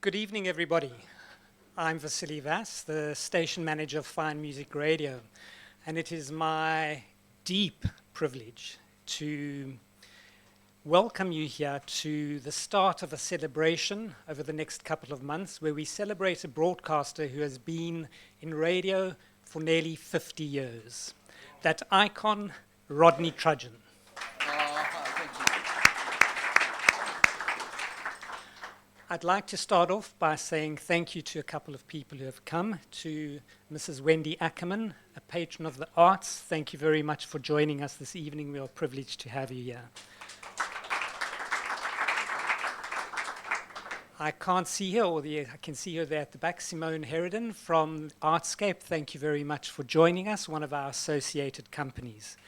Good evening, everybody. I'm Vasily Vass, the station manager of Fine Music Radio, and it is my deep privilege to welcome you here to the start of a celebration over the next couple of months where we celebrate a broadcaster who has been in radio for nearly 50 years. That icon, Rodney Trudgeon. I'd like to start off by saying thank you to a couple of people who have come. To Mrs. Wendy Ackerman, a patron of the arts. Thank you very much for joining us this evening. We are privileged to have you here. I can't see her, I can see her there at the back, Simone Herodin from Artscape. Thank you very much for joining us, one of our associated companies.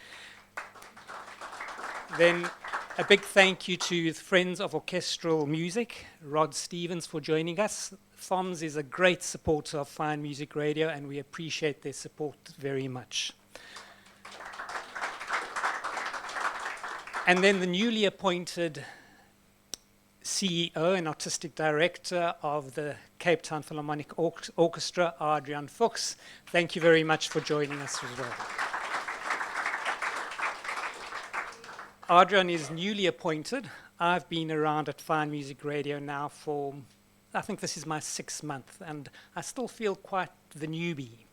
Then a big thank you to the Friends of Orchestral Music, Rod Stevens, for joining us. FOMS is a great supporter of Fine Music Radio, and we appreciate their support very much. And then the newly appointed CEO and Artistic Director of the Cape Town Philharmonic Orchestra, Adrian Fuchs. Thank you very much for joining us as well. Adrian is newly appointed. I've been around at Fine Music Radio now for, I think this is my 6th month, and I still feel quite the newbie.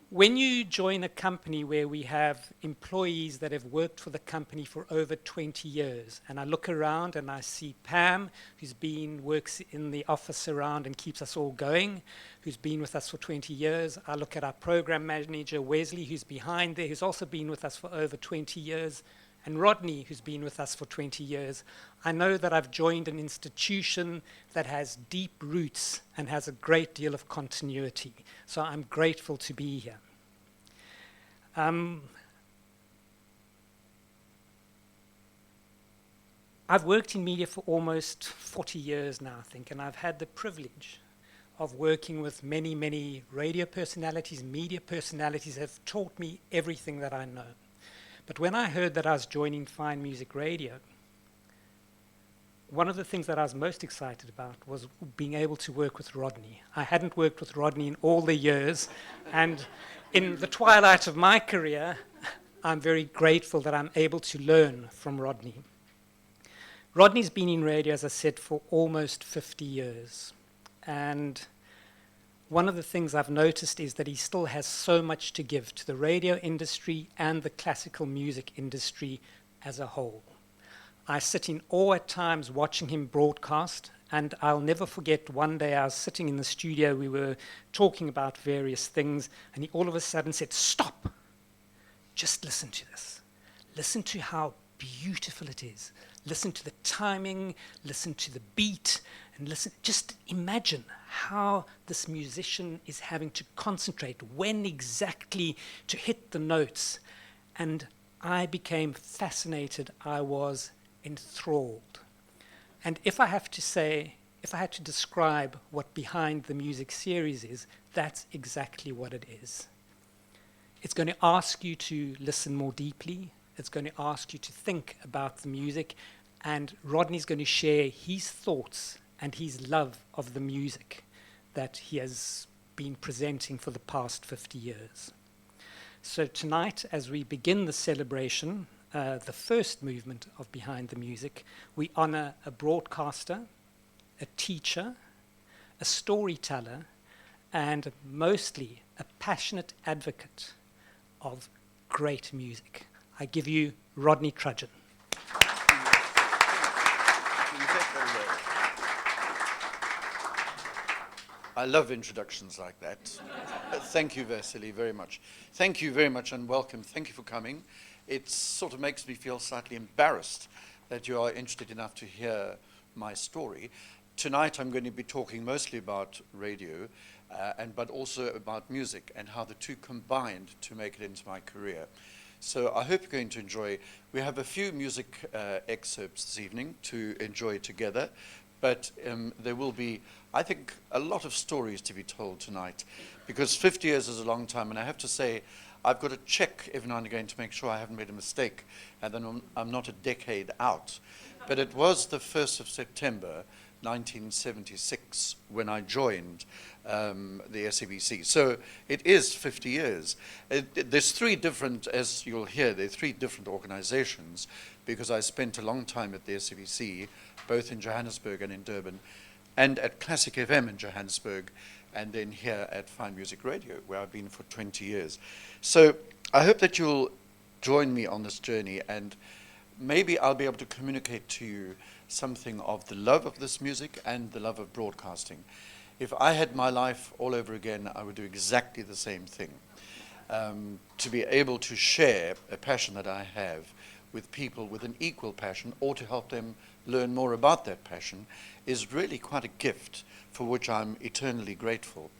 When you join a company where we have employees that have worked for the company for over 20 years, and I look around and I see Pam, works in the office around and keeps us all going, who's been with us for 20 years. I look at our program manager, Wesley, who's behind there, who's also been with us for over 20 years. And Rodney, who's been with us for 20 years, I know that I've joined an institution that has deep roots and has a great deal of continuity. So I'm grateful to be here. I've worked in media for almost 40 years now, I think, and I've had the privilege of working with many, many radio personalities, media personalities have taught me everything that I know. But when I heard that I was joining Fine Music Radio, one of the things that I was most excited about was being able to work with Rodney. I hadn't worked with Rodney in all the years, and in the twilight of my career, I'm very grateful that I'm able to learn from Rodney. Rodney's been in radio, as I said, for almost 50 years, and one of the things I've noticed is that he still has so much to give to the radio industry and the classical music industry as a whole. I sit in awe at times watching him broadcast, and I'll never forget one day I was sitting in the studio, we were talking about various things, and he all of a sudden said, "Stop! Just listen to this. Listen to how beautiful it is. Listen to the timing, listen to the beat, and listen, just imagine how this musician is having to concentrate, when exactly to hit the notes." And I became fascinated, I was enthralled. And if I had to describe what Behind the Music series is, that's exactly what it is. It's going to ask you to listen more deeply. It's going to ask you to think about the music, and Rodney's going to share his thoughts and his love of the music that he has been presenting for the past 50 years. So tonight, as we begin the celebration, the first movement of Behind the Music, we honor a broadcaster, a teacher, a storyteller, and mostly a passionate advocate of great music. I give you Rodney Trudgeon. I love introductions like that. Thank you, Vasily, very much. Thank you very much and welcome. Thank you for coming. It sort of makes me feel slightly embarrassed that you are interested enough to hear my story. Tonight I'm going to be talking mostly about radio, but also about music and how the two combined to make it into my career. So I hope you're going to enjoy. We have a few music excerpts this evening to enjoy together, but there will be, I think, a lot of stories to be told tonight, because 50 years is a long time, and I have to say, I've got to check every now and again to make sure I haven't made a mistake, and then I'm not a decade out. But it was the 1st of September 1976 when I joined the SABC. So it is 50 years. There's three different, as you'll hear, there are three different organizations because I spent a long time at the SABC, both in Johannesburg and in Durban, and at Classic FM in Johannesburg, and then here at Fine Music Radio, where I've been for 20 years. So I hope that you'll join me on this journey, and maybe I'll be able to communicate to you something of the love of this music and the love of broadcasting. If I had my life all over again, I would do exactly the same thing. To be able to share a passion that I have with people with an equal passion, or to help them learn more about that passion, is really quite a gift for which I'm eternally grateful.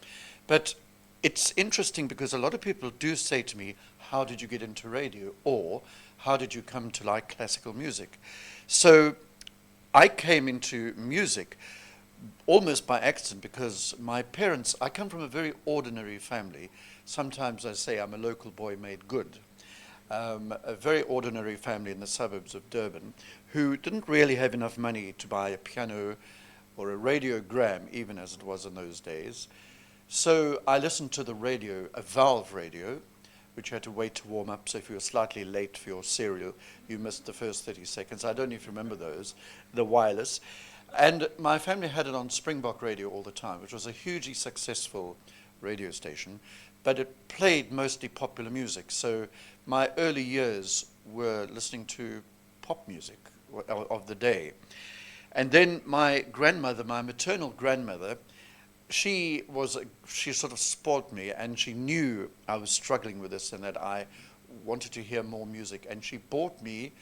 But it's interesting because a lot of people do say to me, how did you get into radio? Or how did you come to like classical music? So I came into music almost by accident because my parents, I come from a very ordinary family. Sometimes I say I'm a local boy made good. A very ordinary family in the suburbs of Durban who didn't really have enough money to buy a piano or a radiogram, even as it was in those days. So I listened to the radio, a valve radio, which you had to wait to warm up. So if you were slightly late for your cereal, you missed the first 30 seconds. I don't know if you remember those, the wireless. And my family had it on Springbok Radio all the time, which was a hugely successful radio station, but it played mostly popular music. So my early years were listening to pop music of the day. And then my grandmother, my maternal grandmother, she sort of spoiled me, and she knew I was struggling with this and that I wanted to hear more music. And she brought me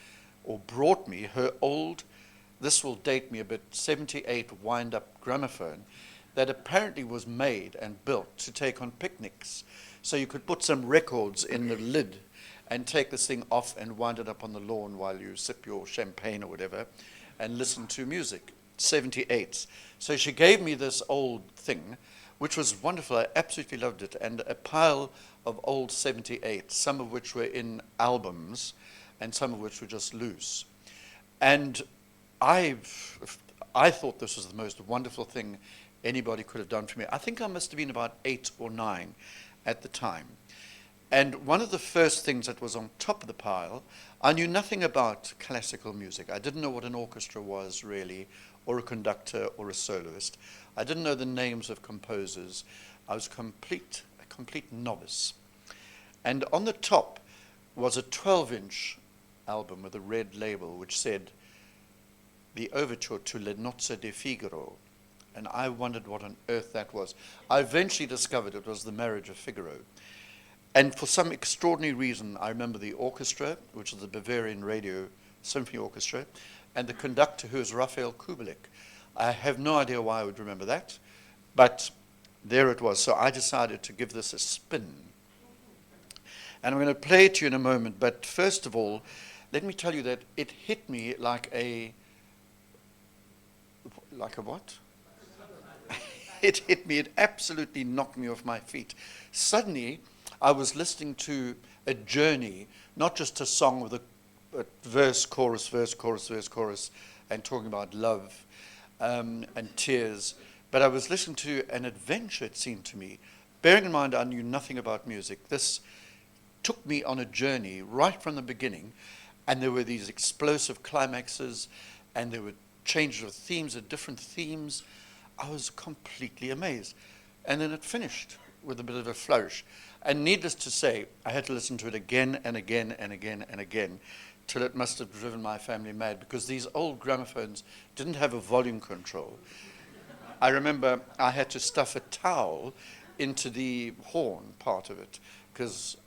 her old, this will date me a bit, 78 wind-up gramophone that apparently was made and built to take on picnics. So you could put some records in the lid and take this thing off and wind it up on the lawn while you sip your champagne or whatever and listen to music. 78s. So she gave me this old thing, which was wonderful. I absolutely loved it. And a pile of old 78s, some of which were in albums and some of which were just loose. And I thought this was the most wonderful thing anybody could have done for me. I think I must have been about 8 or 9 at the time. And one of the first things that was on top of the pile, I knew nothing about classical music. I didn't know what an orchestra was really, or a conductor or a soloist. I didn't know the names of composers. I was a complete novice. And on the top was a 12-inch album with a red label which said, "The Overture to Le Nozze di Figaro." And I wondered what on earth that was. I eventually discovered it was The Marriage of Figaro. And for some extraordinary reason, I remember the orchestra, which is the Bavarian Radio Symphony Orchestra, and the conductor, who is Raphael Kubelik. I have no idea why I would remember that, but there it was. So I decided to give this a spin. And I'm going to play it to you in a moment, but first of all, let me tell you that it hit me like a what? It hit me, it absolutely knocked me off my feet. Suddenly, I was listening to a journey, not just a song with a verse, chorus, verse, chorus, verse, chorus, and talking about love and tears, but I was listening to an adventure, it seemed to me. Bearing in mind I knew nothing about music, this took me on a journey right from the beginning, and there were these explosive climaxes, and there were changes of themes, of different themes. I was completely amazed. And then it finished with a bit of a flourish. And needless to say, I had to listen to it again and again and again and again till it must have driven my family mad, because these old gramophones didn't have a volume control. I remember I had to stuff a towel into the horn part of it,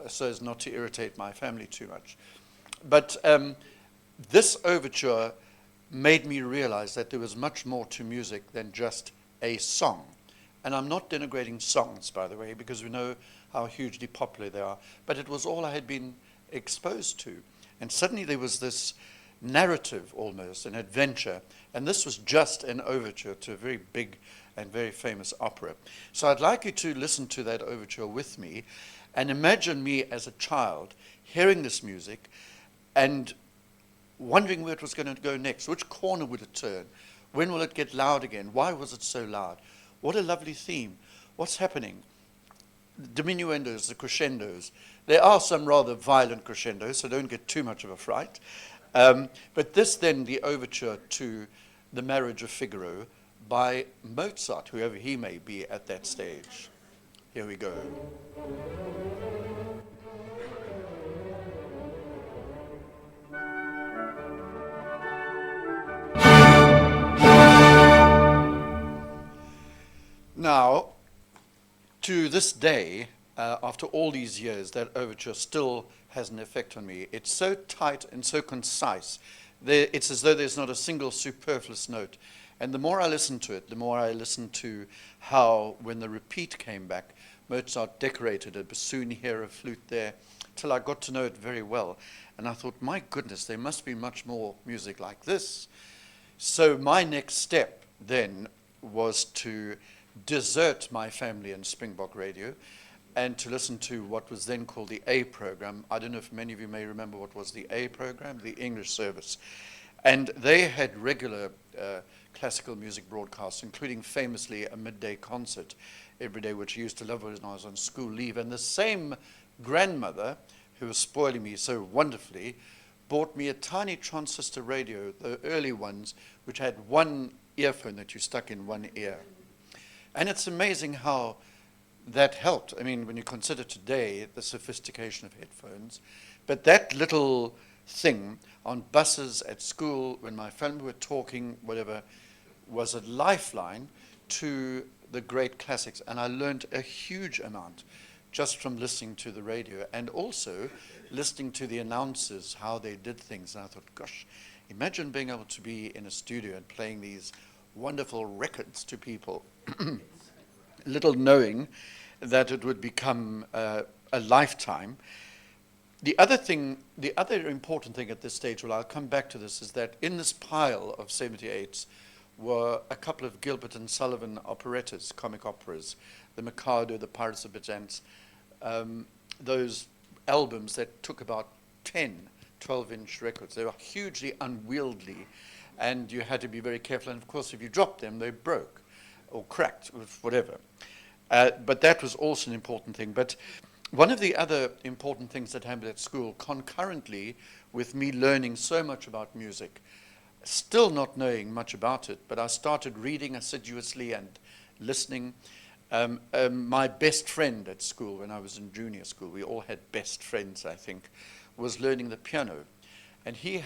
so as not to irritate my family too much. But this overture made me realize that there was much more to music than just a song. And I'm not denigrating songs, by the way, because we know how hugely popular they are, but it was all I had been exposed to. And suddenly there was this narrative almost, an adventure, and this was just an overture to a very big and very famous opera. So I'd like you to listen to that overture with me and imagine me as a child hearing this music and wondering where it was going to go next. Which corner would it turn? When will it get loud again? Why was it so loud? What a lovely theme. What's happening? The diminuendos, the crescendos. There are some rather violent crescendos, so don't get too much of a fright. But this then, the overture to The Marriage of Figaro by Mozart, whoever he may be at that stage. Here we go. Now, to this day, after all these years, that overture still has an effect on me. It's so tight and so concise. It's as though there's not a single superfluous note. And the more I listen to it, the more I listen to how, when the repeat came back, Mozart decorated a bassoon here, a flute there, till I got to know it very well. And I thought, my goodness, there must be much more music like this. So my next step then was to desert my family and Springbok Radio and to listen to what was then called the A program. I don't know if many of you may remember what was the A program, the English service. And they had regular classical music broadcasts, including famously a midday concert every day, which I used to love when I was on school leave. And the same grandmother, who was spoiling me so wonderfully, bought me a tiny transistor radio, the early ones, which had one earphone that you stuck in one ear. And it's amazing how that helped. I mean, when you consider today the sophistication of headphones, but that little thing on buses at school, when my family were talking, whatever, was a lifeline to the great classics. And I learned a huge amount just from listening to the radio and also listening to the announcers, how they did things. And I thought, gosh, imagine being able to be in a studio and playing these wonderful records to people, little knowing that it would become a lifetime. The other important thing at this stage, well, I'll come back to this, is that in this pile of 78s were a couple of Gilbert and Sullivan operettas, comic operas, the Mikado, the Pirates of Byzance, those albums that took about 10, 12-inch records. They were hugely unwieldy, and you had to be very careful. And of course, if you dropped them, they broke or cracked, whatever. But that was also an important thing. But one of the other important things that happened at school, concurrently with me learning so much about music, still not knowing much about it, but I started reading assiduously and listening. My best friend at school, when I was in junior school, we all had best friends, I think, was learning the piano. And he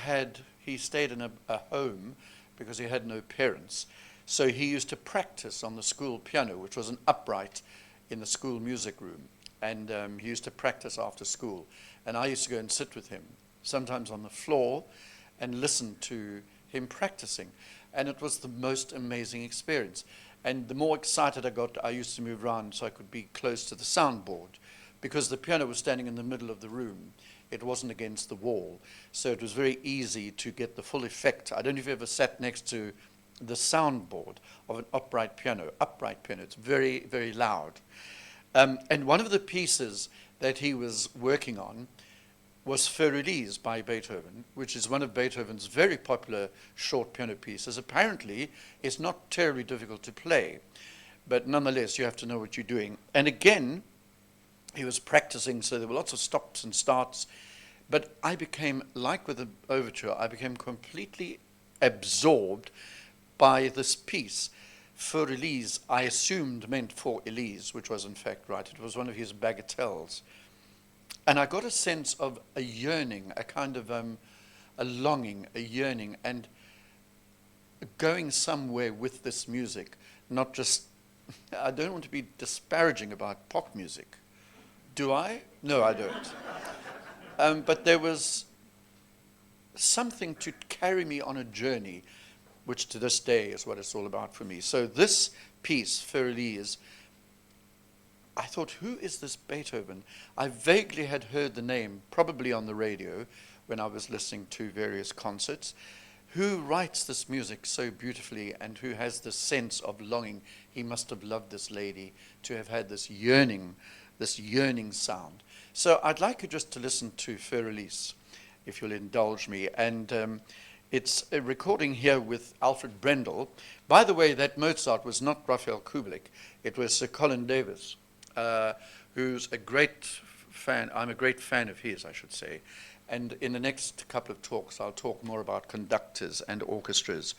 stayed in a home because he had no parents. So he used to practice on the school piano, which was an upright in the school music room. And he used to practice after school. And I used to go and sit with him, sometimes on the floor, and listen to him practicing. And it was the most amazing experience. And the more excited I got, I used to move around so I could be close to the soundboard, because the piano was standing in the middle of the room. It wasn't against the wall. So it was very easy to get the full effect. I don't know if you ever sat next to the soundboard of an upright piano. It's very, very loud. And one of the pieces that he was working on was Feuerlise by Beethoven, which is one of Beethoven's very popular short piano pieces. Apparently, it's not terribly difficult to play, but nonetheless, you have to know what you're doing. And again, he was practicing, so there were lots of stops and starts. But I became, like with the overture, I became completely absorbed by this piece. Feuerlise, I assumed meant for Elise, which was in fact right. It was one of his bagatelles. And I got a sense of a yearning, a kind of a longing, a yearning, and going somewhere with this music, not just, I don't want to be disparaging about pop music. Do I? No, I don't. But there was something to carry me on a journey, which to this day is what it's all about for me. So this piece, Feuerlise, I thought, who is this Beethoven? I vaguely had heard the name, probably on the radio, when I was listening to various concerts. Who writes this music so beautifully and who has this sense of longing? He must have loved this lady to have had this yearning sound. So I'd like you just to listen to Feuerlise, if you'll indulge me. And It's a recording here with Alfred Brendel. By the way, that Mozart was not Raphael Kubelik. It was Sir Colin Davis, who's a great fan. I'm a great fan of his, I should say. And in the next couple of talks, I'll talk more about conductors and orchestras.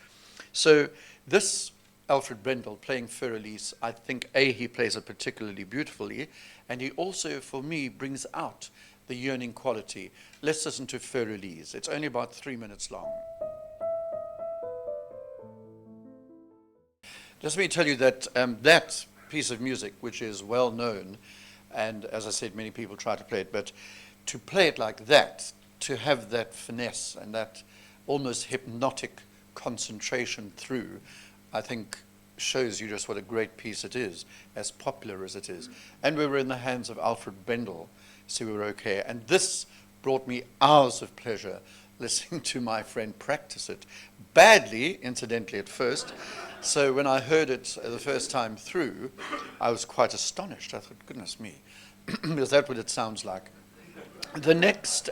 So this Alfred Brendel playing Fur-Elise, I think, A, he plays it particularly beautifully, and he also, for me, brings out the yearning quality. Let's listen to Fur-Elise. It's only about 3 minutes long. Just let me tell you that that piece of music, which is well known, and as I said, many people try to play it, but to play it like that, to have that finesse and that almost hypnotic concentration through, I think shows you just what a great piece it is, as popular as it is. And we were in the hands of Alfred Brendel, so we were okay. And this brought me hours of pleasure listening to my friend practice it. Badly, incidentally, at first. So when I heard it the first time through, I was quite astonished. I thought, goodness me, is that what it sounds like? The next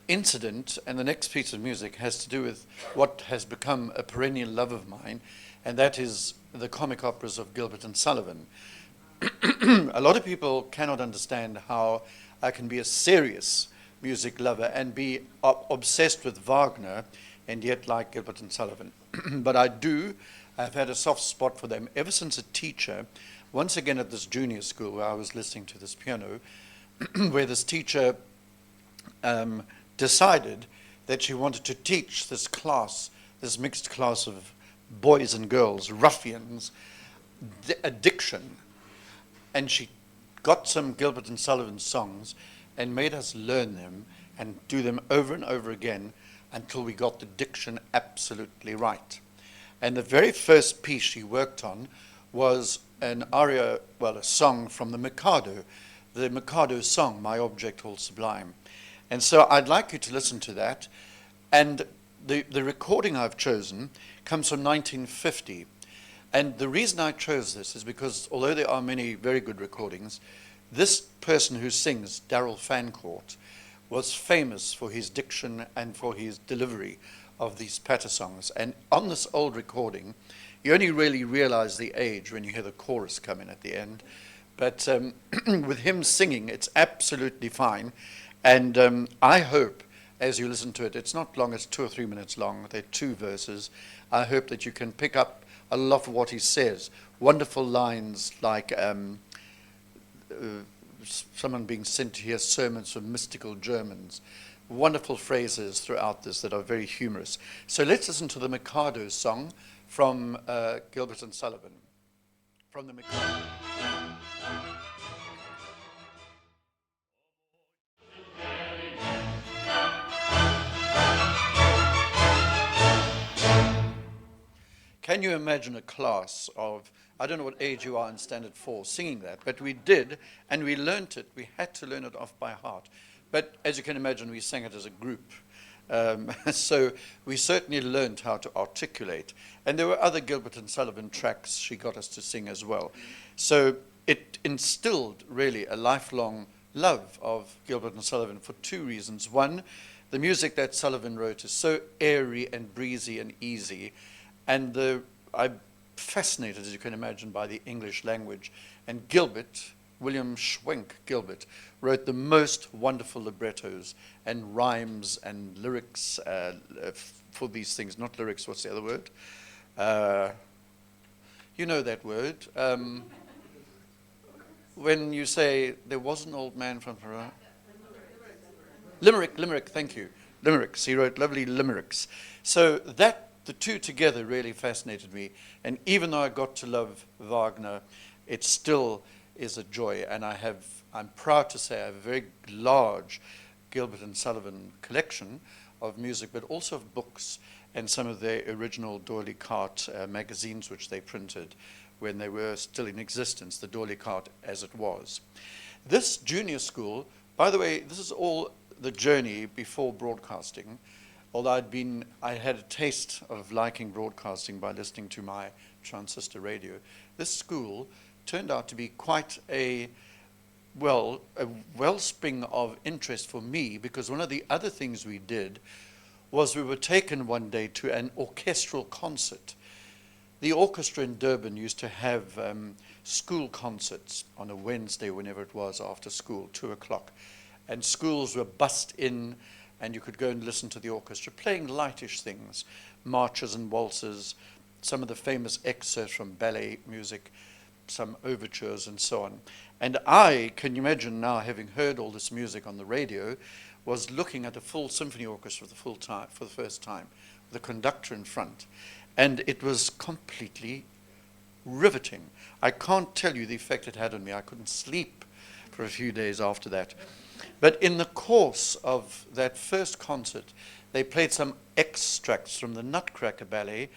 incident and the next piece of music has to do with what has become a perennial love of mine, and that is the comic operas of Gilbert and Sullivan. A lot of people cannot understand how I can be a serious music lover and be obsessed with Wagner and yet like Gilbert and Sullivan. But I do. I've had a soft spot for them ever since a teacher, once again at this junior school where I was listening to this piano, where this teacher decided that she wanted to teach this class, this mixed class of boys and girls, ruffians, addiction. And she got some Gilbert and Sullivan songs and made us learn them and do them over and over again until we got the diction absolutely right. And the very first piece she worked on was an aria, well, a song from the Mikado song, My Object All Sublime. And so I'd like you to listen to that. And the recording I've chosen comes from 1950. And the reason I chose this is because although there are many very good recordings, this person who sings, Daryl Fancourt, was famous for his diction and for his delivery of these patter songs. And on this old recording, you only really realize the age when you hear the chorus come in at the end. But with him singing, it's absolutely fine. And I hope, as you listen to it, it's not long, it's 2 or 3 minutes long. There are 2 verses. I hope that you can pick up a lot of what he says. Wonderful lines like someone being sent to hear sermons from mystical Germans. Wonderful phrases throughout this that are very humorous. So let's listen to the Mikado song from Gilbert and Sullivan. From the Mikado. Can you imagine a class of, I don't know what age you are in Standard 4, singing that, but we did, and we learnt it. We had to learn it off by heart. But as you can imagine, we sang it as a group. So we certainly learned how to articulate. And there were other Gilbert and Sullivan tracks she got us to sing as well. So it instilled really a lifelong love of Gilbert and Sullivan for 2 reasons. One, the music that Sullivan wrote is so airy and breezy and easy. And I'm fascinated, as you can imagine, by the English language. And Gilbert, William Schwenk Gilbert, wrote the most wonderful librettos and rhymes and lyrics for these things. Not lyrics, what's the other word? You know that word. When you say, there was an old man from Peru. Limerick, thank you. Limericks, he wrote lovely limericks. So that, the 2 together really fascinated me. And even though I got to love Wagner, it still is a joy. And I'm proud to say I have a very large Gilbert and Sullivan collection of music, but also of books and some of their original D'Oyly Carte magazines, which they printed when they were still in existence, the D'Oyly Carte as it was. This junior school, by the way, this is all the journey before broadcasting. Although I had a taste of liking broadcasting by listening to my transistor radio. This school turned out to be quite a wellspring of interest for me, because one of the other things we did was we were taken one day to an orchestral concert. The orchestra in Durban used to have school concerts on a Wednesday, whenever it was, after school, 2 o'clock. And schools were bussed in, and you could go and listen to the orchestra playing lightish things, marches and waltzes, some of the famous excerpts from ballet music, some overtures and so on. And I can imagine now, having heard all this music on the radio, was looking at a full symphony orchestra for the first time, with a conductor in front. And it was completely riveting. I can't tell you the effect it had on me. I couldn't sleep for a few days after that. But in the course of that first concert, they played some extracts from the Nutcracker Ballet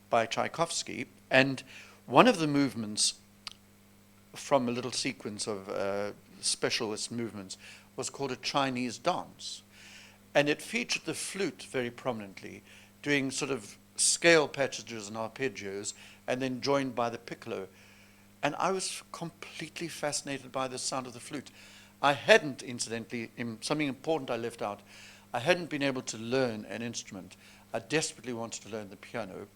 by Tchaikovsky, and one of the movements from a little sequence of specialist movements was called a Chinese dance. And it featured the flute very prominently, doing sort of scale passages and arpeggios, and then joined by the piccolo. And I was completely fascinated by the sound of the flute. I hadn't, incidentally, something important I left out, I hadn't been able to learn an instrument. I desperately wanted to learn the piano,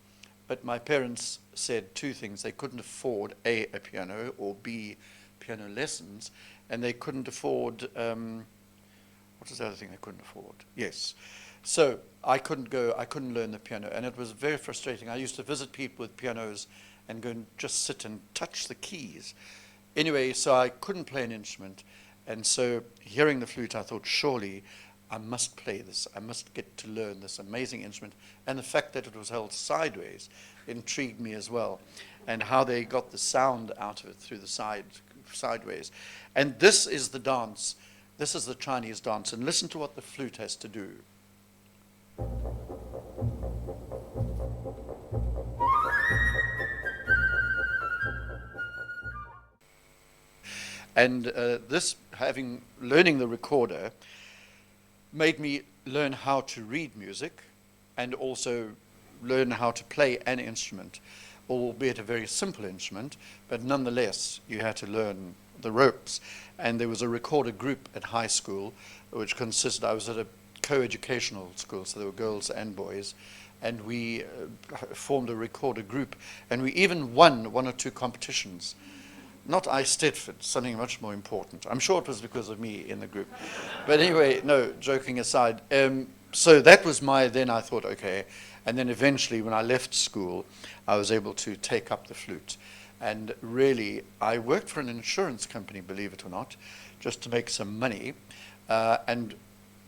but my parents said two things. They couldn't afford A, a piano, or B, piano lessons, and they couldn't afford, what was the other thing they couldn't afford? Yes. So I couldn't learn the piano, and it was very frustrating. I used to visit people with pianos and go and just sit and touch the keys. Anyway, so I couldn't play an instrument, and so hearing the flute, I thought, surely I must play this. I must get to learn this amazing instrument. And the fact that it was held sideways intrigued me as well, and how they got the sound out of it through the sideways. And this is the dance. This is the Chinese dance. And listen to what the flute has to do. And this, learning the recorder, made me learn how to read music and also learn how to play an instrument, albeit a very simple instrument, but nonetheless you had to learn the ropes. And there was a recorder group at high school, which consisted, I was at a co-educational school, so there were girls and boys, and we formed a recorder group, and we even won one or two competitions. Not I Stedford, something much more important. I'm sure it was because of me in the group. But anyway, no, joking aside. So that was then I thought, okay. And then eventually when I left school, I was able to take up the flute. And really, I worked for an insurance company, believe it or not, just to make some money, and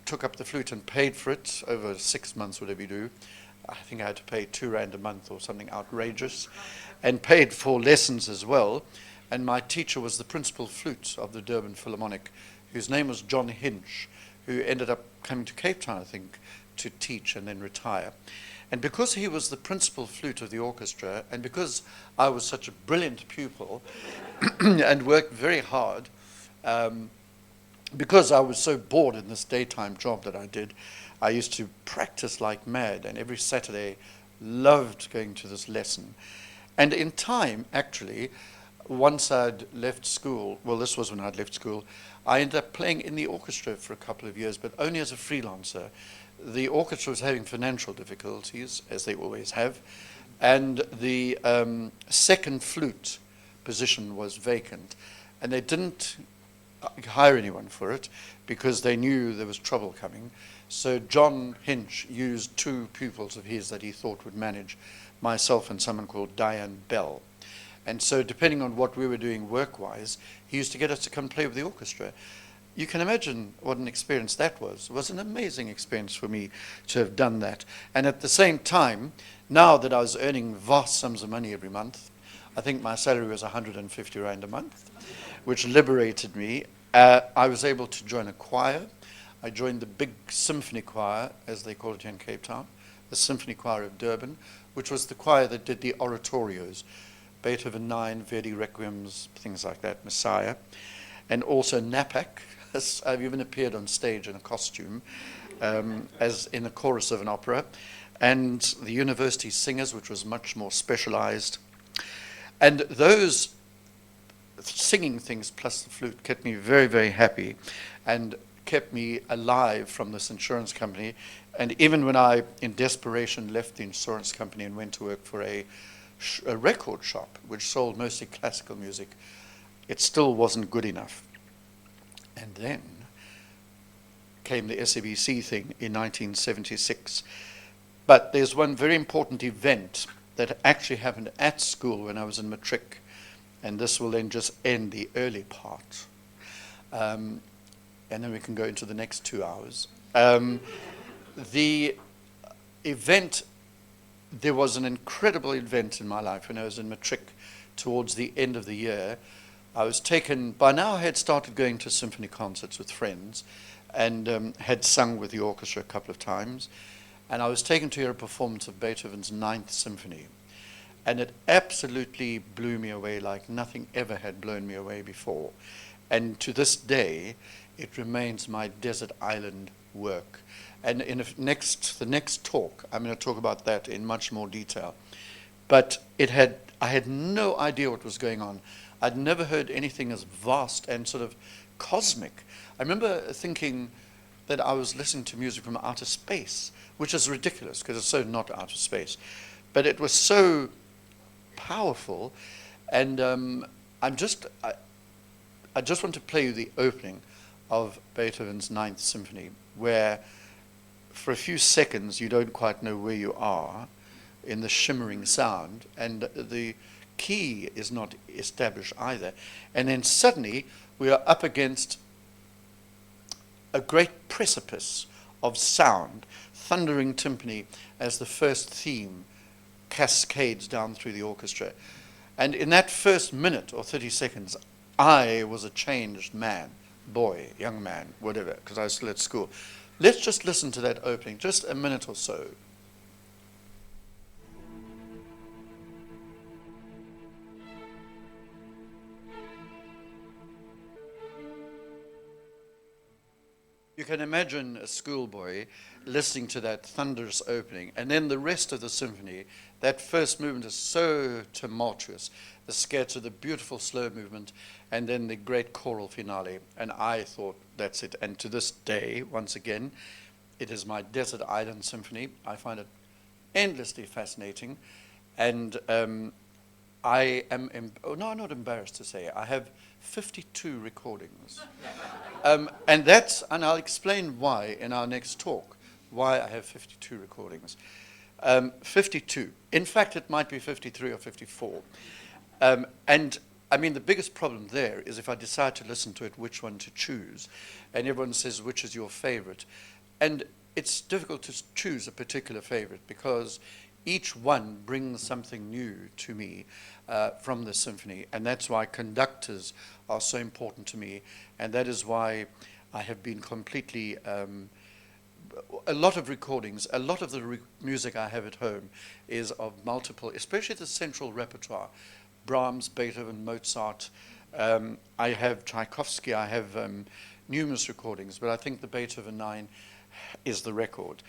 took up the flute and paid for it over 6 months, whatever you do. I think I had to pay R2 a month or something outrageous, and paid for lessons as well. And my teacher was the principal flute of the Durban Philharmonic, whose name was John Hinch, who ended up coming to Cape Town, I think, to teach and then retire. And because he was the principal flute of the orchestra, and because I was such a brilliant pupil and worked very hard, because I was so bored in this daytime job that I did, I used to practice like mad, and every Saturday loved going to this lesson. And in time, actually, once I'd left school, well, this was when I'd left school, I ended up playing in the orchestra for a couple of years, but only as a freelancer. The orchestra was having financial difficulties, as they always have, and the second flute position was vacant, and they didn't hire anyone for it because they knew there was trouble coming. So John Hinch used two pupils of his that he thought would manage, myself and someone called Diane Bell. And so depending on what we were doing work-wise, he used to get us to come play with the orchestra. You can imagine what an experience that was. It was an amazing experience for me to have done that. And at the same time, now that I was earning vast sums of money every month, I think my salary was 150 Rand a month, which liberated me. I was able to join a choir. I joined the big symphony choir, as they call it here in Cape Town, the Symphony Choir of Durban, which was the choir that did the oratorios. Beethoven 9, Verdi Requiems, things like that, Messiah. And also Napak. I've even appeared on stage in a costume as in the chorus of an opera. And the University Singers, which was much more specialized. And those singing things plus the flute kept me very, very happy and kept me alive from this insurance company. And even when I, in desperation, left the insurance company and went to work for a record shop, which sold mostly classical music, it still wasn't good enough. And then came the SABC thing in 1976. But there's one very important event that actually happened at school when I was in matric, and this will then just end the early part. And then we can go into the next 2 hours. The event, there was an incredible event in my life when I was in matric towards the end of the year. I was taken, by now I had started going to symphony concerts with friends and had sung with the orchestra a couple of times. And I was taken to hear a performance of Beethoven's Ninth Symphony. And it absolutely blew me away like nothing ever had blown me away before. And to this day, it remains my desert island work. And in the next talk, I'm going to talk about that in much more detail. But I had no idea what was going on. I'd never heard anything as vast and sort of cosmic. I remember thinking that I was listening to music from outer space, which is ridiculous because it's so not outer space. But it was so powerful, and I just want to play you the opening of Beethoven's Ninth Symphony, where for a few seconds you don't quite know where you are in the shimmering sound, and the key is not established either. And then suddenly we are up against a great precipice of sound, thundering timpani as the first theme cascades down through the orchestra. And in that first minute or 30 seconds, I was a changed man, boy, young man, whatever, because I was still at school. Let's just listen to that opening, just a minute or so. You can imagine a schoolboy listening to that thunderous opening, and then the rest of the symphony. That first movement is so tumultuous, the scherzo, the beautiful slow movement, and then the great choral finale. And I thought, that's it. And to this day, once again, it is my desert island symphony. I find it endlessly fascinating. And I am, I'm not embarrassed to say, I have 52 recordings. And I'll explain why in our next talk, why I have 52 recordings. 52. In fact, it might be 53 or 54. And I mean, the biggest problem there is if I decide to listen to it, which one to choose. And everyone says, which is your favorite? And it's difficult to choose a particular favorite because each one brings something new to me from the symphony. And that's why conductors are so important to me. And that is why I have been completely, a lot of recordings, a lot of the music I have at home is of multiple, especially the central repertoire. Brahms, Beethoven, Mozart. I have Tchaikovsky, I have numerous recordings, but I think the Beethoven 9 is the record.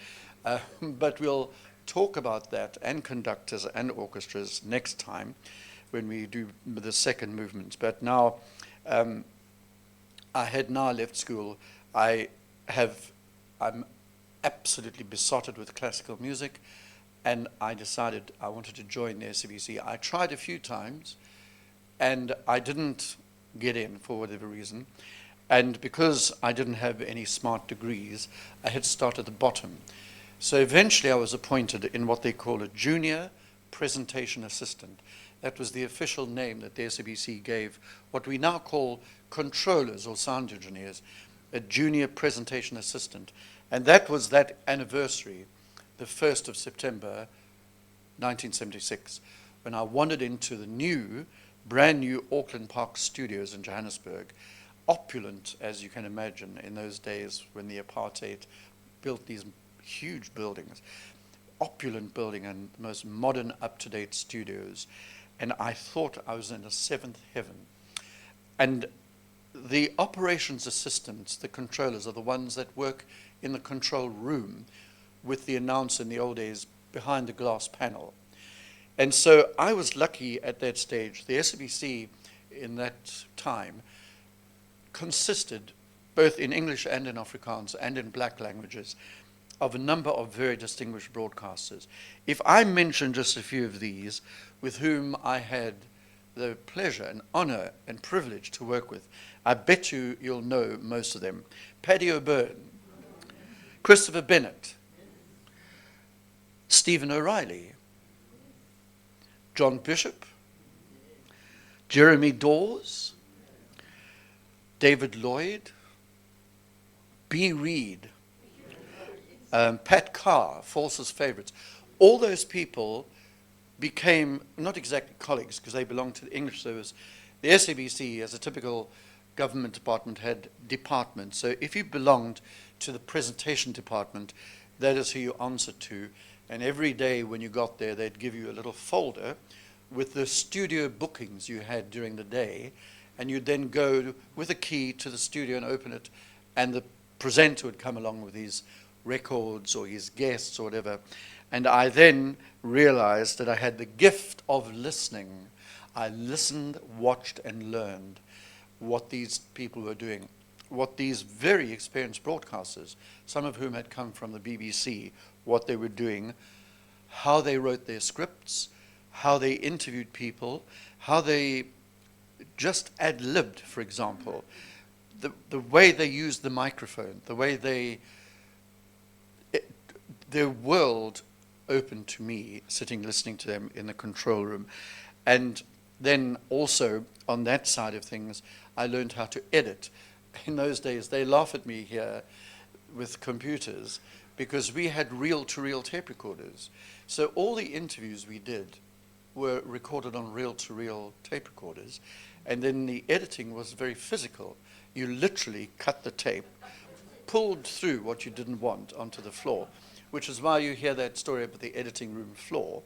But we'll talk about that and conductors and orchestras next time when we do the second movement. But now, I had now left school. I'm absolutely besotted with classical music, and I decided I wanted to join the SABC. I tried a few times, and I didn't get in for whatever reason. And because I didn't have any smart degrees, I had to start at the bottom. So eventually I was appointed in what they call a junior presentation assistant. That was the official name that the SABC gave what we now call controllers or sound engineers, a junior presentation assistant. And that was that anniversary, the 1st of September, 1976, when I wandered into the brand new Auckland Park studios in Johannesburg, opulent, as you can imagine, in those days when the apartheid built these huge buildings, opulent building and the most modern, up-to-date studios. And I thought I was in a seventh heaven. And the operations assistants, the controllers, are the ones that work in the control room with the announcer in the old days behind the glass panel. And so I was lucky at that stage. The SABC in that time consisted both in English and in Afrikaans and in black languages, of a number of very distinguished broadcasters. If I mention just a few of these, with whom I had the pleasure and honor and privilege to work with, I bet you'll know most of them. Paddy O'Byrne, Christopher Bennett, Stephen O'Reilly, John Bishop, Jeremy Dawes, David Lloyd, B. Reed, Pat Carr, False's favorites. All those people became not exactly colleagues because they belonged to the English service. The SABC, as a typical government department, had departments. So if you belonged to the presentation department, that is who you answered to. And every day when you got there, they'd give you a little folder with the studio bookings you had during the day. And you'd then go with a key to the studio and open it. And the presenter would come along with his records or his guests or whatever. And I then realized that I had the gift of listening. I listened, watched, and learned what these people were doing, what these very experienced broadcasters, some of whom had come from the BBC, what they were doing, how they wrote their scripts, how they interviewed people, how they just ad-libbed, for example, the way they used the microphone, the way their world opened to me sitting listening to them in the control room. And then also on that side of things, I learned how to edit. In those days, they laugh at me here with computers because we had reel-to-reel tape recorders. So all the interviews we did were recorded on reel-to-reel tape recorders. And then the editing was very physical. You literally cut the tape, pulled through what you didn't want onto the floor, which is why you hear that story about the editing room floor.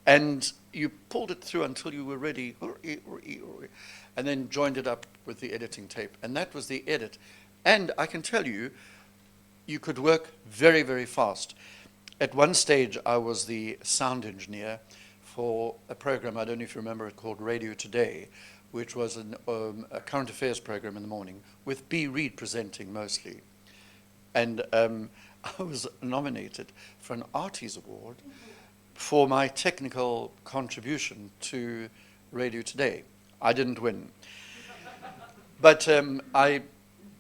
And you pulled it through until you were ready, and then joined it up with the editing tape. And that was the edit. And I can tell you, you could work very, very fast. At one stage, I was the sound engineer for a program, I don't know if you remember it, called Radio Today, which was a current affairs program in the morning, with B. Reed presenting mostly. And I was nominated for an Arties Award for my technical contribution to Radio Today. I didn't win. But I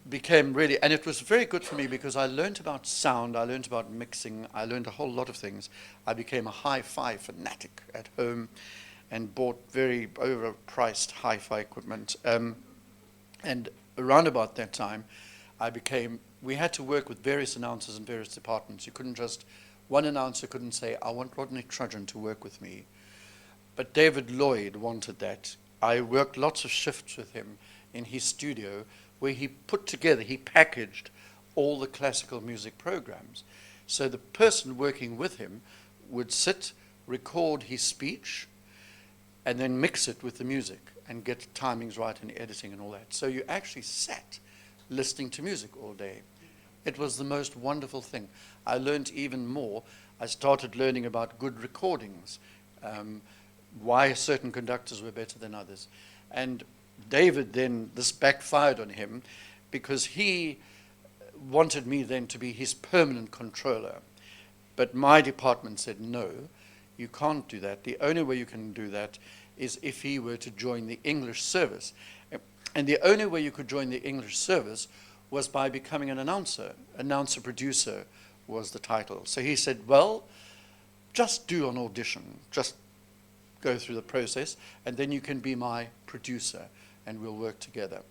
became really, and it was very good for me because I learned about sound, I learned about mixing, I learned a whole lot of things. I became a hi-fi fanatic at home and bought very overpriced hi-fi equipment. And around about that time, we had to work with various announcers in various departments. You couldn't just, one announcer couldn't say, I want Rodney Trudgeon to work with me. But David Lloyd wanted that. I worked lots of shifts with him in his studio where he put together, he packaged all the classical music programs. So the person working with him would sit, record his speech, and then mix it with the music and get timings right and editing and all that. So you actually sat listening to music all day. It was the most wonderful thing. I learned even more. I started learning about good recordings, why certain conductors were better than others. And David then, this backfired on him because he wanted me then to be his permanent controller. But my department said, no, you can't do that. The only way you can do that is if he were to join the English service. And the only way you could join the English service was by becoming an announcer. Announcer producer was the title. So he said, well, just do an audition. Just go through the process, and then you can be my producer, and we'll work together.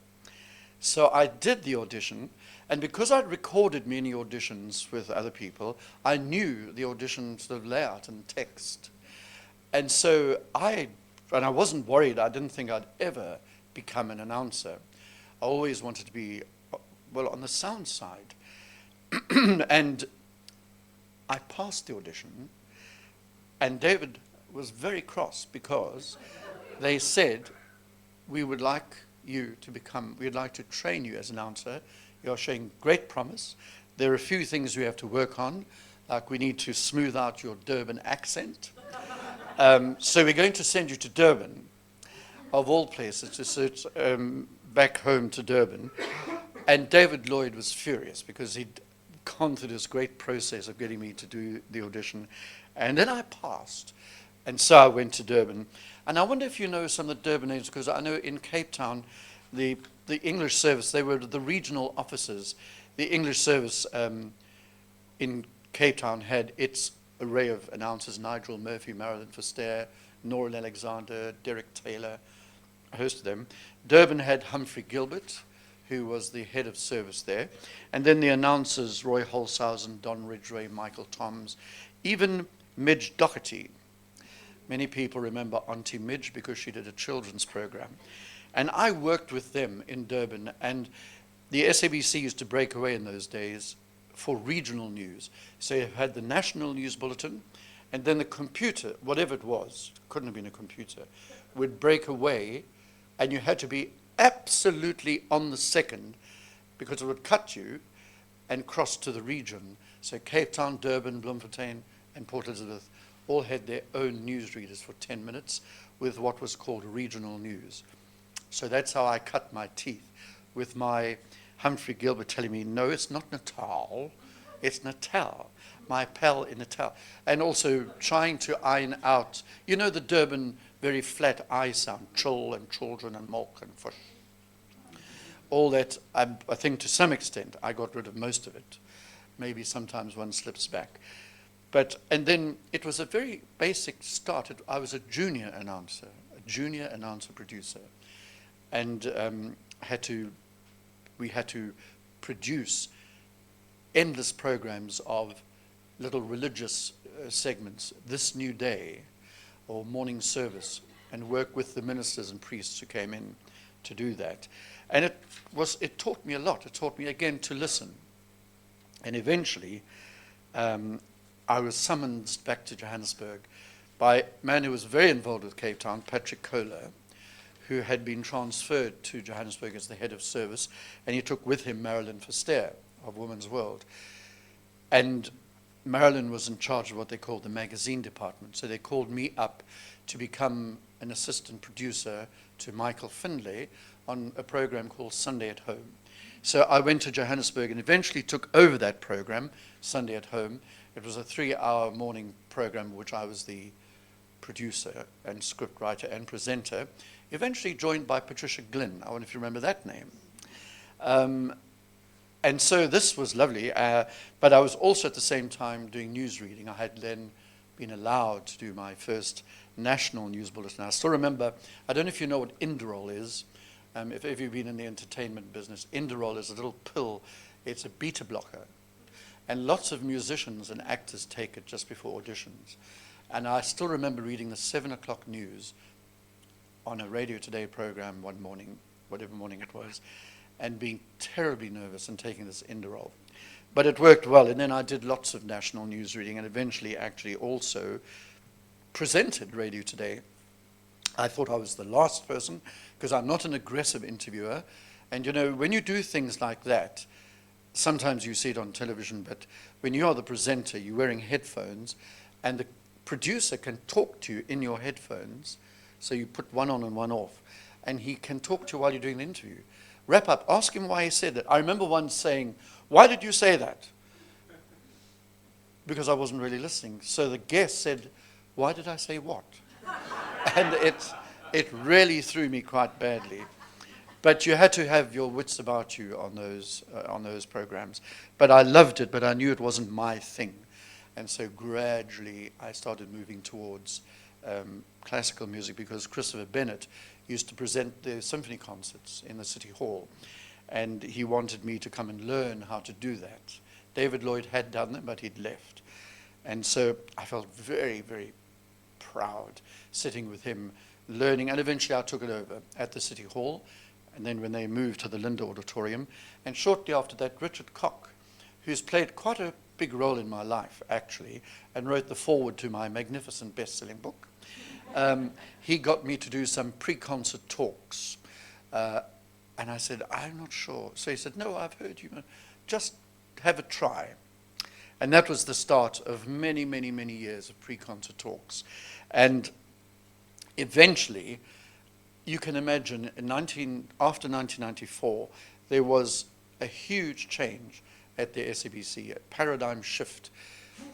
So I did the audition, and because I'd recorded many auditions with other people, I knew the audition sort of layout and text. And so I wasn't worried. I didn't think I'd ever become an announcer. I always wanted to be, well, on the sound side. And I passed the audition, and David was very cross because they said, we would like you to become, we'd like to train you as an announcer. You're showing great promise. There are a few things we have to work on, like we need to smooth out your Durban accent. So we're going to send you to Durban, of all places, back home to Durban. And David Lloyd was furious because he'd gone through this great process of getting me to do the audition. And then I passed. And so I went to Durban. And I wonder if you know some of the Durban names, because I know in Cape Town, the English service, they were the regional officers. The English service in Cape Town had its array of announcers: Nigel Murphy, Marilyn Verster, Norrin Alexander, Derek Taylor, a host of them. Durban had Humphrey Gilbert, who was the head of service there. And then the announcers, Roy Holshausen, Don Ridgway, Michael Toms, even Midge Doherty. Many people remember Auntie Midge because she did a children's program. And I worked with them in Durban, and the SABC used to break away in those days for regional news. So you had the national news bulletin, and then the computer, whatever it was, couldn't have been a computer, would break away, and you had to be absolutely on the second, because it would cut you and cross to the region. So Cape Town, Durban, Bloemfontein, and Port Elizabeth all had their own newsreaders for 10 minutes with what was called regional news. So that's how I cut my teeth, with my Humphrey Gilbert telling me, no, it's not Natal, it's Natal, my pal in Natal. And also trying to iron out, you know, the Durban very flat I sound, chill and children and milk and fish. All that, I think to some extent, I got rid of most of it. Maybe sometimes one slips back. And then it was a very basic start. I was a junior announcer producer. And we had to produce endless programs of little religious segments, This New Day, or Morning Service, and work with the ministers and priests who came in to do that. And it taught me a lot. It taught me, again, to listen. And eventually, I was summoned back to Johannesburg by a man who was very involved with Cape Town, Patrick Kohler, who had been transferred to Johannesburg as the head of service, and he took with him Marilyn Verster of Women's World. And Marilyn was in charge of what they called the magazine department, so they called me up to become an assistant producer to Michael Findlay on a program called Sunday at Home. So I went to Johannesburg and eventually took over that program, Sunday at Home. It was a 3-hour morning program, which I was the producer and scriptwriter and presenter, eventually joined by Patricia Glynn. I wonder if you remember that name. And so this was lovely, but I was also at the same time doing newsreading. I had then been allowed to do my first national news bulletin. I still remember, I don't know if you know what Inderol is, if you've been in the entertainment business. Inderol is a little pill. It's a beta blocker. And lots of musicians and actors take it just before auditions. And I still remember reading the 7 o'clock news on a Radio Today program one morning, whatever morning it was, and being terribly nervous and taking this Inderol. But it worked well, and then I did lots of national news reading and eventually actually also presented Radio Today. I thought I was the last person, because I'm not an aggressive interviewer. And you know, when you do things like that, sometimes you see it on television, but when you are the presenter, you're wearing headphones, and the producer can talk to you in your headphones, so you put one on and one off, and he can talk to you while you're doing the interview. Wrap up, ask him why he said that. I remember once saying, "Why did you say that?" Because I wasn't really listening. So the guest said, "Why did I say what?" And it really threw me quite badly. But you had to have your wits about you on those programs. But I loved it, but I knew it wasn't my thing. And so gradually I started moving towards classical music, because Christopher Bennett used to present the symphony concerts in the City Hall. And he wanted me to come and learn how to do that. David Lloyd had done them, but he'd left. And so I felt very, very proud sitting with him, learning. And eventually I took it over at the City Hall. And then when they moved to the Linda Auditorium, and shortly after that, Richard Koch, who's played quite a big role in my life, actually, and wrote the foreword to my magnificent best-selling book, he got me to do some pre-concert talks. And I said, "I'm not sure." So he said, "No, I've heard you. Just have a try." And that was the start of many, many, many years of pre-concert talks. And eventually, you can imagine, after 1994, there was a huge change at the SABC, a paradigm shift.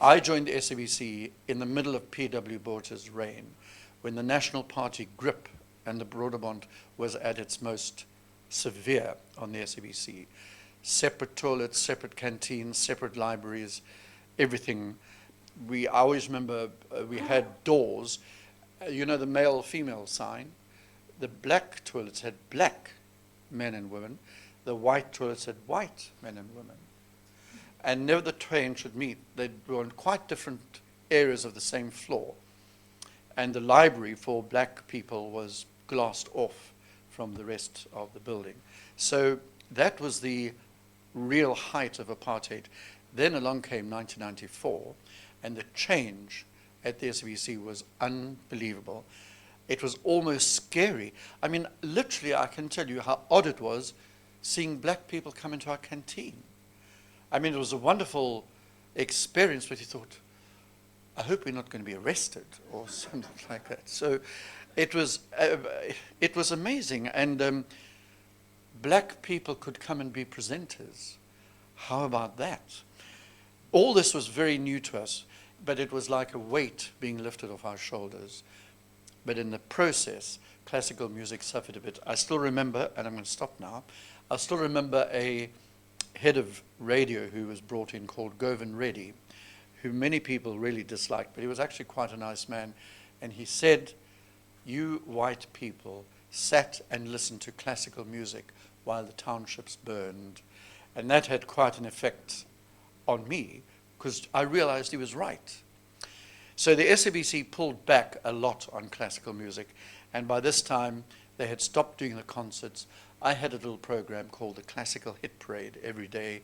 I joined the SABC in the middle of P.W. Botha's reign, when the National Party grip and the Broederbond was at its most severe on the SABC. Separate toilets, separate canteens, separate libraries, everything. I always remember we had doors, you know the male-female sign. The black toilets had black men and women. The white toilets had white men and women. And never the twain should meet. They were on quite different areas of the same floor. And the library for black people was glassed off from the rest of the building. So that was the real height of apartheid. Then along came 1994, and the change at the SABC was unbelievable. It was almost scary. I mean, literally, I can tell you how odd it was seeing black people come into our canteen. I mean, it was a wonderful experience, but you thought, I hope we're not going to be arrested or something like that. So it was amazing. And black people could come and be presenters. How about that? All this was very new to us, but it was like a weight being lifted off our shoulders. But in the process, classical music suffered a bit. I still remember, and I'm going to stop now, I still remember a head of radio who was brought in called Govind Reddy, who many people really disliked, but he was actually quite a nice man. And he said, you white people sat and listened to classical music while the townships burned. And that had quite an effect on me, because I realized he was right. So the SABC pulled back a lot on classical music, and by this time they had stopped doing the concerts. I had a little program called the Classical Hit Parade every day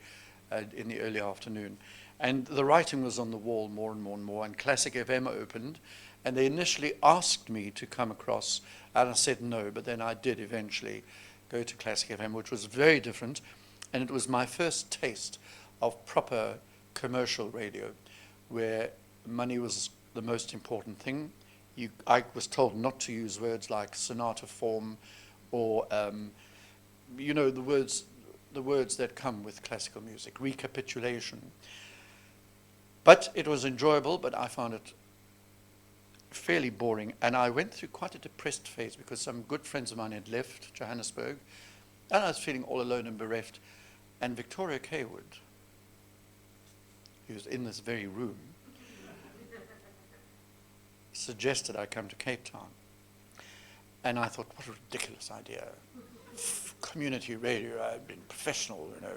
in the early afternoon, and the writing was on the wall more and more and more, and Classic FM opened, and they initially asked me to come across, and I said no, but then I did eventually go to Classic FM, which was very different, and it was my first taste of proper commercial radio, where money was the most important thing. I was told not to use words like sonata form or, you know, the words that come with classical music, recapitulation. But it was enjoyable, but I found it fairly boring. And I went through quite a depressed phase because some good friends of mine had left Johannesburg, and I was feeling all alone and bereft. And Victoria Kaywood, who was in this very room, suggested I come to Cape Town. And I thought, what a ridiculous idea. Community radio, I've been professional, you know.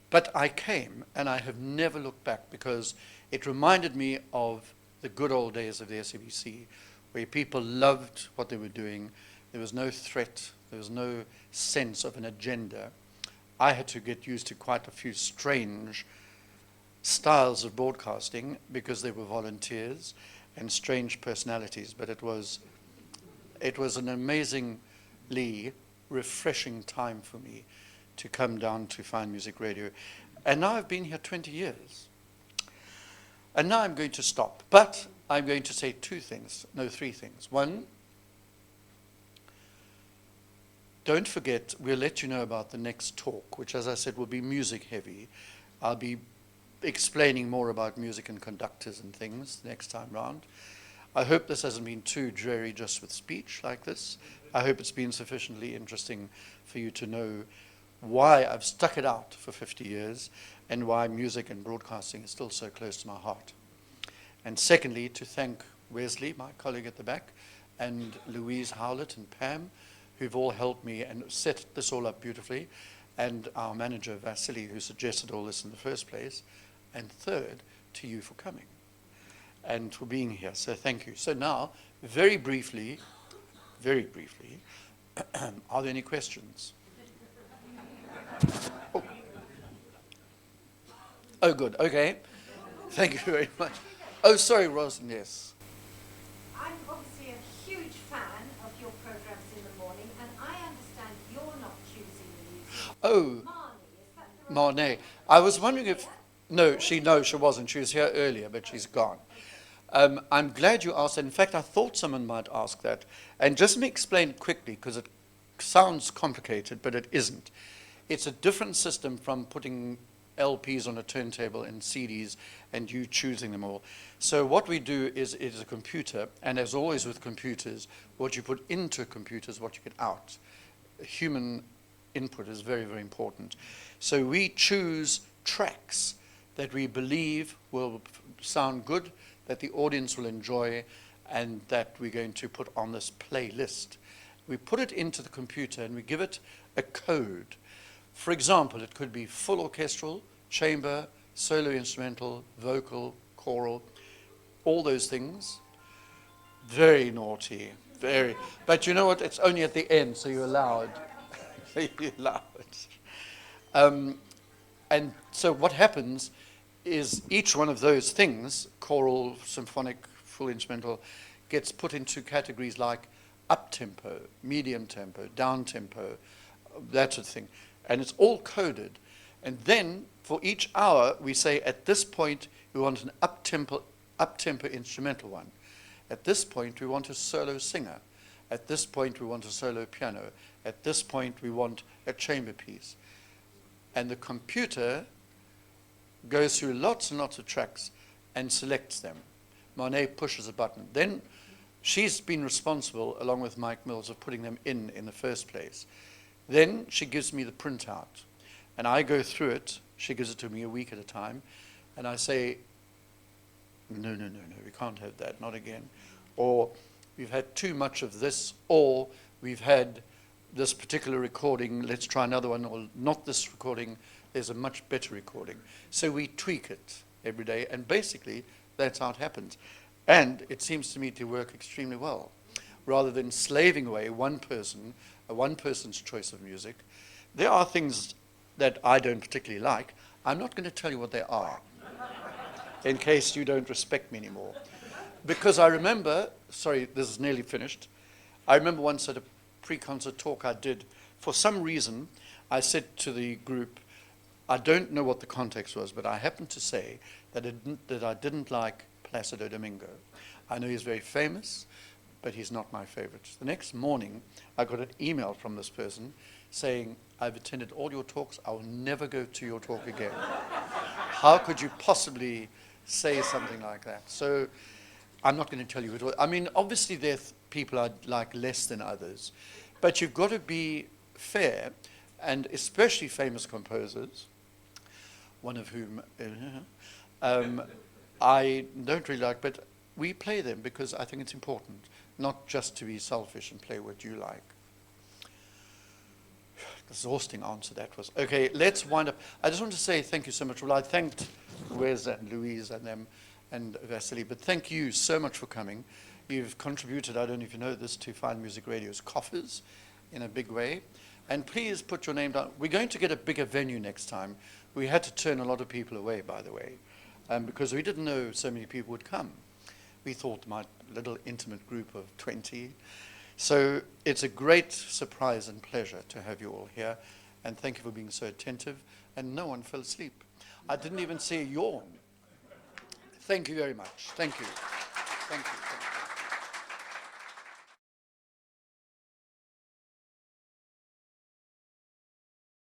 But I came, and I have never looked back, because it reminded me of the good old days of the SABC, where people loved what they were doing. There was no threat. There was no sense of an agenda. I had to get used to quite a few strange styles of broadcasting because they were volunteers and strange personalities, but it was an amazingly refreshing time for me to come down to Fine Music Radio. And now I've been here 20 years. And now I'm going to stop, but I'm going to say three things. One, don't forget, we'll let you know about the next talk, which, as I said, will be music heavy. I'll be explaining more about music and conductors and things next time round. I hope this hasn't been too dreary just with speech like this. I hope it's been sufficiently interesting for you to know why I've stuck it out for 50 years and why music and broadcasting is still so close to my heart. And secondly, to thank Wesley, my colleague at the back, and Louise Howlett and Pam, who've all helped me and set this all up beautifully, and our manager, Vasily, who suggested all this in the first place. And third, to you for coming and for being here. So thank you. So now, very briefly, are there any questions? Oh, good. Okay. Thank you very much. Oh, sorry, Rosin, yes. I'm obviously a huge fan of your programs in the morning, and I understand you're not choosing the music. Oh, Marnie, is that correct? Marnie. I was wondering if... No, she wasn't. She was here earlier, but she's gone. I'm glad you asked. In fact, I thought someone might ask that. And just let me explain quickly, because it sounds complicated, but it isn't. It's a different system from putting LPs on a turntable and CDs and you choosing them all. So what we do is, it is a computer, and as always with computers, what you put into a computer is what you get out. Human input is very, very important. So we choose tracks that we believe will sound good, that the audience will enjoy, and that we're going to put on this playlist. We put it into the computer and we give it a code. For example, it could be full orchestral, chamber, solo instrumental, vocal, choral, all those things. Very naughty, very. But you know what? It's only at the end, so you're allowed. You're allowed. And so what happens is each one of those things, choral, symphonic, full instrumental, gets put into categories like up-tempo, medium-tempo, down-tempo, that sort of thing. And it's all coded. And then for each hour, we say at this point, we want an up-tempo instrumental one. At this point, we want a solo singer. At this point, we want a solo piano. At this point, we want a chamber piece. And the computer goes through lots and lots of tracks and selects them. Monet pushes a button. Then she's been responsible, along with Mike Mills, of putting them in the first place. Then she gives me the printout, and I go through it. She gives it to me a week at a time, and I say, no, we can't have that, not again. Or we've had too much of this, or we've had this particular recording, let's try another one, or not this recording, there's a much better recording. So we tweak it every day, and basically that's how it happens. And it seems to me to work extremely well. Rather than slaving away one person's choice of music, there are things that I don't particularly like. I'm not going to tell you what they are, in case you don't respect me anymore. Because I remember, sorry, this is nearly finished. I remember once at a pre-concert talk I did, for some reason, I said to the group, I don't know what the context was, but I happened to say that I didn't like Placido Domingo. I know he's very famous, but he's not my favorite. The next morning, I got an email from this person saying, I've attended all your talks, I will never go to your talk again. How could you possibly say something like that? So I'm not going to tell you it. I mean, obviously there are people I like less than others, but you've got to be fair, and especially famous composers, one of whom I don't really like, but we play them because I think it's important, not just to be selfish and play what you like. Exhausting answer that was. Okay, let's wind up. I just want to say thank you so much. Well, I thanked Wes and Louise and them and Vasily, but thank you so much for coming. You've contributed, I don't know if you know this, to Fine Music Radio's coffers in a big way. And please put your name down. We're going to get a bigger venue next time. We had to turn a lot of people away, by the way, because we didn't know so many people would come. We thought my little intimate group of 20. So it's a great surprise and pleasure to have you all here. And thank you for being so attentive. And no one fell asleep. I didn't even see a yawn. Thank you very much. Thank you. Thank you.